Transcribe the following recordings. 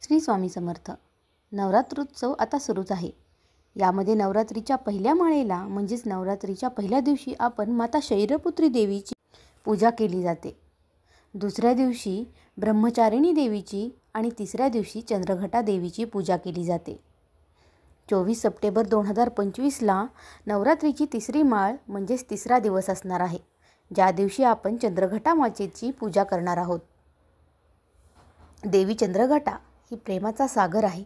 श्री स्वामी समर्थ. नवरात्रोत्सव आता सुरूच आहे. यामध्ये नवरात्रीच्या पहिल्या माळेला म्हणजेच नवरात्रीच्या पहिल्या दिवशी आपण माता शैलपुत्री देवीची पूजा केली जाते. दुसऱ्या दिवशी ब्रह्मचारिणी देवीची आणि तिसऱ्या दिवशी चंद्रघटा देवीची पूजा केली जाते. 24 सप्टेंबर 2025ला नवरात्रीची तिसरी माळ म्हणजेच तिसरा दिवस असणार आहे, ज्या दिवशी आपण चंद्रघटा मातेची पूजा करणार आहोत. देवी चंद्रघटा ही प्रेमाचा सागर आहे.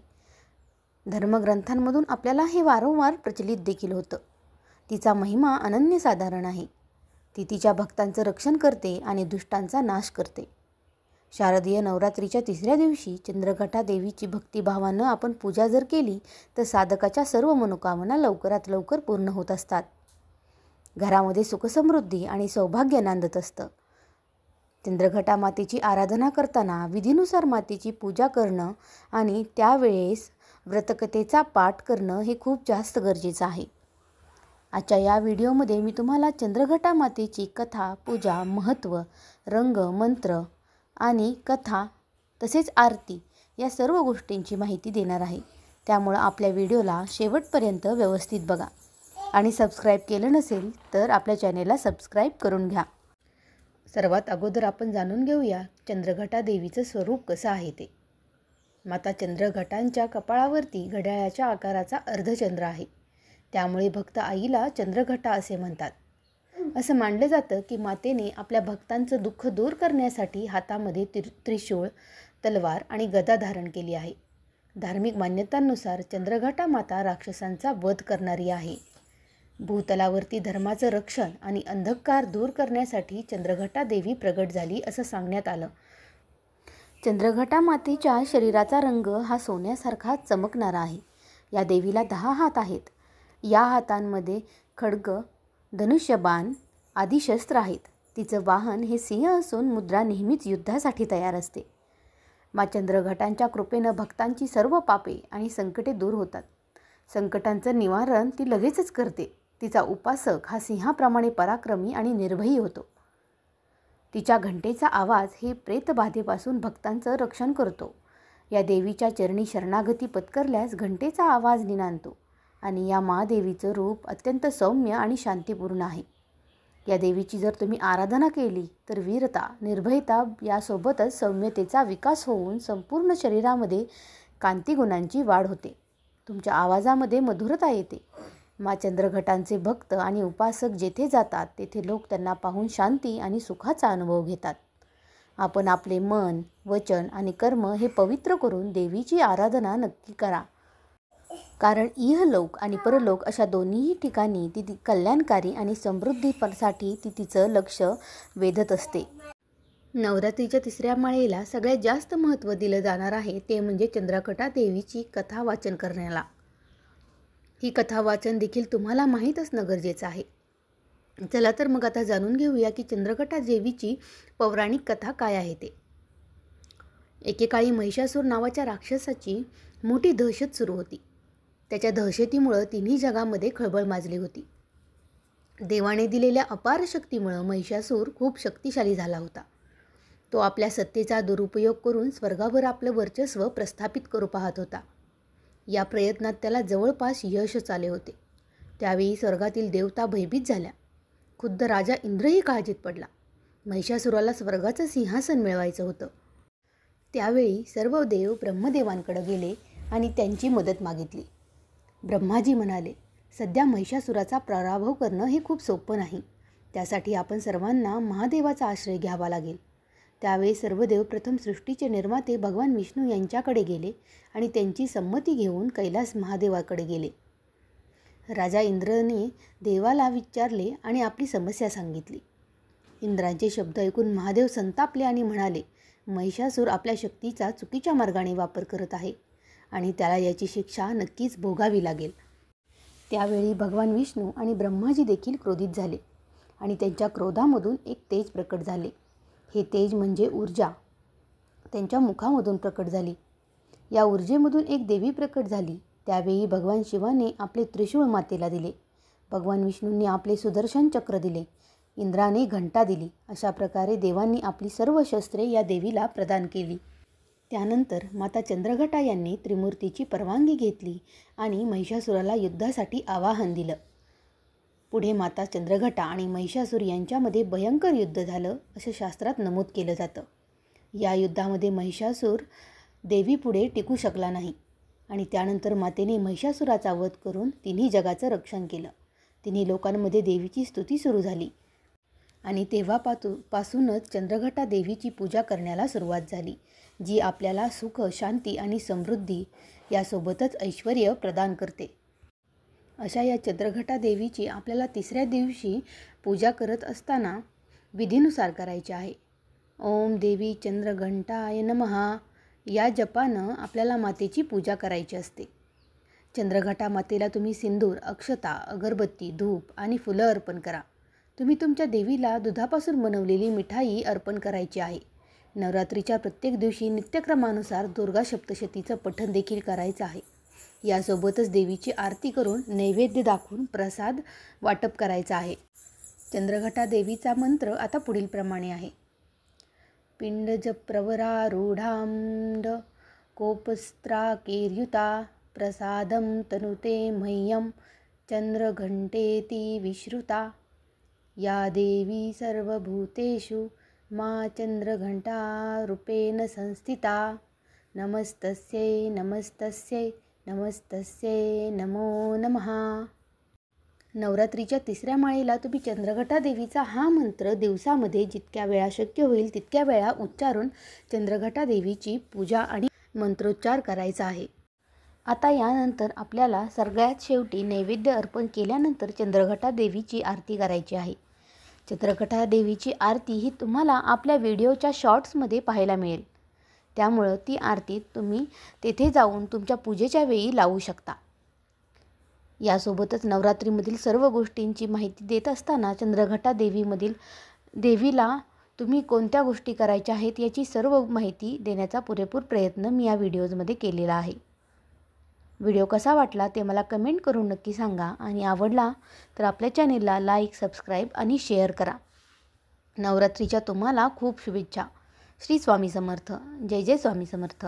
धर्मग्रंथांमधून आपल्याला हे वारंवार प्रचलित देखील होतं. तिचा महिमा अनन्यसाधारण आहे. ती तिच्या भक्तांचं रक्षण करते आणि दुष्टांचा नाश करते. शारदीय नवरात्रीच्या तिसऱ्या दिवशी चंद्रघटा देवीची भक्तिभावानं आपण पूजा जर केली तर साधकाच्या सर्व मनोकामना लवकरात लवकर पूर्ण होत असतात. घरामध्ये सुखसमृद्धी आणि सौभाग्य नांदत असतं. चंद्रघटा मातेची आराधना करताना विधीनुसार मातेची पूजा करणं आणि त्यावेळेस व्रतकथेचा पाठ करणं हे खूप जास्त गरजेचं आहे. आजच्या या व्हिडिओमध्ये मी तुम्हाला चंद्रघटा मातेची कथा, पूजा, महत्त्व, रंग, मंत्र आणि कथा तसेच आरती या सर्व गोष्टींची माहिती देणार आहे. त्यामुळं आपल्या व्हिडिओला शेवटपर्यंत व्यवस्थित बघा आणि सबस्क्राईब केलं नसेल तर आपल्या चॅनेलला सबस्क्राईब करून घ्या. सर्वात अगोदर आपण जाणून घेऊया चंद्रघटा देवीचं स्वरूप कसं आहे ते. माता चंद्रघटांच्या कपाळावरती घड्याळाच्या आकाराचा अर्धचंद्र आहे. त्यामुळे भक्त आईला चंद्रघटा असे म्हणतात. असं मानलं जातं की मातेने आपल्या भक्तांचं दुःख दूर करण्यासाठी हातामध्ये त्रिशूळ, तलवार आणि गदा धारण केली आहे. धार्मिक मान्यतांनुसार चंद्रघटा माता राक्षसांचा वध करणारी आहे. भूतलावरती धर्माचं रक्षण आणि अंधकार दूर करण्यासाठी चंद्रघटा देवी प्रगट झाली असं सांगण्यात आलं. चंद्रघटा मातेच्या शरीराचा रंग हा सोन्यासारखा चमकणारा आहे. या देवीला 10 हात आहेत. या हातांमध्ये खड्ग, धनुष्यबाण आदी शस्त्र आहेत. तिचं वाहन हे सिंह असून मुद्रा नेहमीच युद्धासाठी तयार असते. मा चंद्रघटांच्या कृपेनं भक्तांची सर्व पापे आणि संकटे दूर होतात. संकटांचं निवारण ती लगेचच करते. तिचा उपासक हा सिंहाप्रमाणे पराक्रमी आणि निर्भयी होतो. तिच्या घंटेचा आवाज हे प्रेतबाधेपासून भक्तांचं रक्षण करतो. या देवीच्या चरणी शरणागती पत्करल्यास घंटेचा आवाज निनांतो आणि या महादेवीचं रूप अत्यंत सौम्य आणि शांतीपूर्ण आहे. या देवीची जर तुम्ही आराधना केली तर वीरता, निर्भयता यासोबतच सौम्यतेचा विकास होऊन संपूर्ण शरीरामध्ये कांतिगुणांची वाढ होते. तुमच्या आवाजामध्ये मधुरता येते. मा चंद्रघटांचे भक्त आणि उपासक जेथे जातात तेथे लोक त्यांना पाहून शांती आणि सुखाचा अनुभव घेतात. आपण आपले मन, वचन आणि कर्म हे पवित्र करून देवीची आराधना नक्की करा. कारण इहलोक आणि परलोक अशा दोन्हीही ठिकाणी ती कल्याणकारी आणि समृद्धीसाठी ती तिचं लक्ष वेधत असते. नवरात्रीच्या तिसऱ्या माळेला सगळ्यात जास्त महत्त्व दिलं जाणार आहे ते म्हणजे चंद्रघटा देवीची कथा वाचन करण्याला. ही कथा वाचन देखील तुम्हाला माहीत असणं गरजेचं आहे. चला तर मग आता जाणून घेऊया की चंद्रघटा देवीची पौराणिक कथा काय आहे ते. एकेकाळी महिषासूर नावाच्या राक्षसाची मोठी दहशत सुरू होती. त्याच्या दहशतीमुळं तिन्ही जगामध्ये खळबळ माजली होती. देवाने दिलेल्या अपार शक्तीमुळं महिषासूर खूप शक्तिशाली झाला होता. तो आपल्या सत्तेचा दुरुपयोग करून स्वर्गावर आपलं वर्चस्व प्रस्थापित करू पाहत होता. या प्रयत्नात त्याला जवळपास यशच आले होते. त्यावेळी स्वर्गातील देवता भयभीत झाल्या. खुद्द राजा इंद्रही काळजीत पडला. महिषासुराला स्वर्गाचं सिंहासन मिळवायचं होतं. त्यावेळी सर्व देव ब्रह्मदेवांकडे गेले आणि त्यांची मदत मागितली. ब्रह्माजी म्हणाले, सध्या महिषासुराचा पराभव करणं हे खूप सोपं नाही. त्यासाठी आपण सर्वांना महादेवाचा आश्रय घ्यावा लागेल. त्यावेळी सर्व देव प्रथम सृष्टीचे निर्माते भगवान विष्णू यांच्याकडे गेले आणि त्यांची संमती घेऊन कैलास महादेवाकडे गेले. राजा इंद्राने देवाला विचारले आणि आपली समस्या सांगितली. इंद्रांचे शब्द ऐकून महादेव संतापले आणि म्हणाले, महिषासूर आपल्या शक्तीचा चुकीच्या मार्गाने वापर करत आहे आणि त्याला याची शिक्षा नक्कीच भोगावी लागेल. त्यावेळी भगवान विष्णू आणि ब्रह्माजी देखील क्रोधित झाले आणि त्यांच्या क्रोधामधून एक तेज प्रकट झाले. हे तेज म्हणजे ऊर्जा त्यांच्या मुखामधून प्रकट झाली. या ऊर्जेमधून एक देवी प्रकट झाली. त्यावेळी भगवान शिवाने आपले त्रिशूळ मातेला दिले. भगवान विष्णूंनी आपले सुदर्शन चक्र दिले. इंद्राने घंटा दिली. अशा प्रकारे देवांनी आपली सर्व शस्त्रे या देवीला प्रदान केली. त्यानंतर माता चंद्रघटा यांनी त्रिमूर्तीची परवानगी घेतली आणि महिषासुराला युद्धासाठी आवाहन दिलं. पुढे माता चंद्रघटा आणि महिषासूर यांच्यामध्ये भयंकर युद्ध झालं असं शास्त्रात नमूद केलं जातं. या युद्धामध्ये महिषासूर देवीपुढे टिकू शकला नाही आणि त्यानंतर मातेने महिषासुराचा वध करून तिन्ही जगाचं रक्षण केलं. तिन्ही लोकांमध्ये देवीची स्तुती सुरू झाली आणि तेव्हापासूनच चंद्रघटा देवीची पूजा करण्याला सुरुवात झाली, जी आपल्याला सुख, शांती आणि समृद्धी यासोबतच ऐश्वर्य प्रदान करते. अशा या चंद्रघटा देवीची आपल्याला तिसऱ्या दिवशी पूजा करत असताना विधीनुसार करायची आहे. ओम देवी चंद्रघंटाय नमः या जपानं आपल्याला मातेची पूजा करायची असते. चंद्रघटा मातेला तुम्ही सिंदूर, अक्षता, अगरबत्ती, धूप आणि फुलं अर्पण करा. तुम्ही तुमच्या देवीला दुधापासून बनवलेली मिठाई अर्पण करायची आहे. नवरात्रीच्या प्रत्येक दिवशी नित्यक्रमानुसार दुर्गा सप्तशतीचं पठण देखील करायचं आहे. यासोबतच देवीची आरती करून नैवेद्य दाखवून प्रसाद वाटप करायचा आहे. चंद्रघटा देवीचा मंत्र आता पुढील प्रमाणे आहे. पिंडज प्रवरारूढांड कोपस्त्राकेर्युता प्रसादं तनुते मह्यं चंद्रघंटेति विश्रुता या देवी सर्वभूतेषु मा चंद्रघंटा रूपेण संस्थिता नमस्तस्यै नमस्तस्यै नमस्तस्यै नमो नमः. नवरात्रीच्या तिसऱ्या माळेला तुम्ही चंद्रघटा देवीचा हा मंत्र दिवसामध्ये जितक्या वेळा शक्य होईल तितक्या वेळा उच्चारून चंद्रघटा देवीची पूजा आणि मंत्रोच्चार करायचा आहे. आता यानंतर आपल्याला सगळ्यात शेवटी नैवेद्य अर्पण केल्यानंतर चंद्रघटा देवीची आरती करायची आहे. चंद्रघटा देवीची आरती ही तुम्हाला आपल्या व्हिडिओच्या शॉर्ट्समध्ये पाहायला मिळेल. त्यामुळं ती आरती तुम्ही तेथे जाऊन तुमच्या पूजेच्या वेळी लावू शकता. यासोबतच नवरात्रीमधील सर्व गोष्टींची माहिती देत असताना चंद्रघटा देवीला तुम्ही कोणत्या गोष्टी करायच्या आहेत याची सर्व माहिती देण्याचा पुरेपूर प्रयत्न मी या व्हिडिओजमध्ये केलेला आहे. व्हिडिओ कसा वाटला ते मला कमेंट करून नक्की सांगा आणि आवडला तर आपल्या चॅनेलला लाईक, सबस्क्राईब आणि शेअर करा. नवरात्रीच्या तुम्हाला खूप शुभेच्छा. श्री स्वामी समर्थ. जय जय स्वामी समर्थ.